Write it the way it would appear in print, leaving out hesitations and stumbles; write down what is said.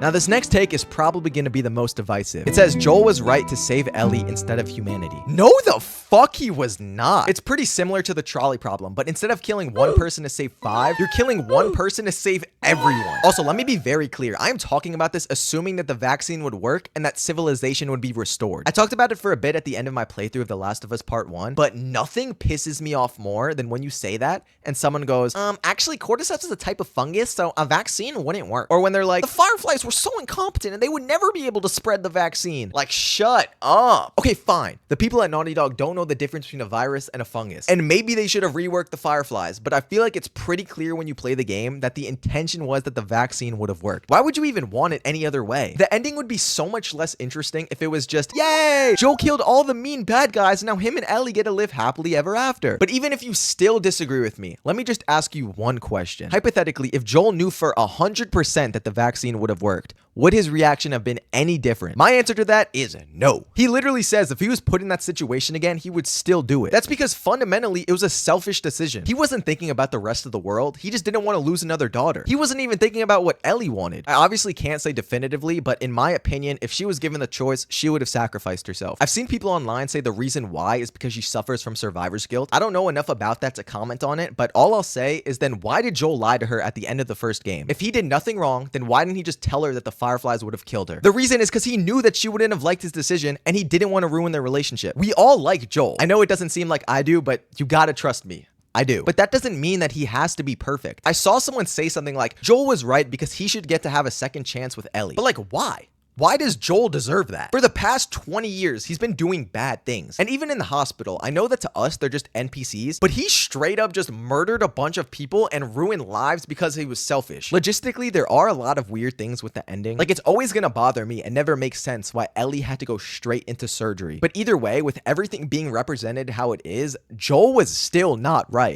Now, this next take is probably going to be the most divisive. It says Joel was right to save Ellie instead of humanity. No, the fuck he was not. It's pretty similar to the trolley problem, but instead of killing one person to save 5, you're killing one person to save everyone. Also, let me be very clear. I am talking about this assuming that the vaccine would work and that civilization would be restored. I talked about it for a bit at the end of my playthrough of The Last of Us Part 1, but nothing pisses me off more than when you say that and someone goes, actually, cordyceps is a type of fungus, so a vaccine wouldn't work. Or when they're like, the Fireflies were so incompetent and they would never be able to spread the vaccine. Like, shut up. Okay, fine. The people at Naughty Dog don't know the difference between a virus and a fungus. And maybe they should have reworked the Fireflies, but I feel like it's pretty clear when you play the game that the intention was that the vaccine would have worked. Why would you even want it any other way? The ending would be so much less interesting if it was just, yay, Joel killed all the mean bad guys and now him and Ellie get to live happily ever after. But even if you still disagree with me, let me just ask you one question. Hypothetically, if Joel knew for 100% that the vaccine would have worked, would his reaction have been any different? My answer to that is no. He literally says if he was put in that situation again, he would still do it. That's because fundamentally, it was a selfish decision. He wasn't thinking about the rest of the world. He just didn't want to lose another daughter. He wasn't even thinking about what Ellie wanted. I obviously can't say definitively, but in my opinion, if she was given the choice, she would have sacrificed herself. I've seen people online say the reason why is because she suffers from survivor's guilt. I don't know enough about that to comment on it, but all I'll say is then why did Joel lie to her at the end of the first game? If he did nothing wrong, then why didn't he just tell her that the Fireflies would have killed her? The reason is because he knew that she wouldn't have liked his decision and he didn't want to ruin their relationship. We all like Joel. I know it doesn't seem like I do, but you gotta trust me. I do. But that doesn't mean that he has to be perfect. I saw someone say something like, Joel was right because he should get to have a second chance with Ellie. But like, why? Why does Joel deserve that? For the past 20 years, he's been doing bad things. And even in the hospital, I know that to us, they're just NPCs, but he straight up just murdered a bunch of people and ruined lives because he was selfish. Logistically, there are a lot of weird things with the ending. Like, it's always gonna bother me and never makes sense why Ellie had to go straight into surgery. But either way, with everything being represented how it is, Joel was still not right.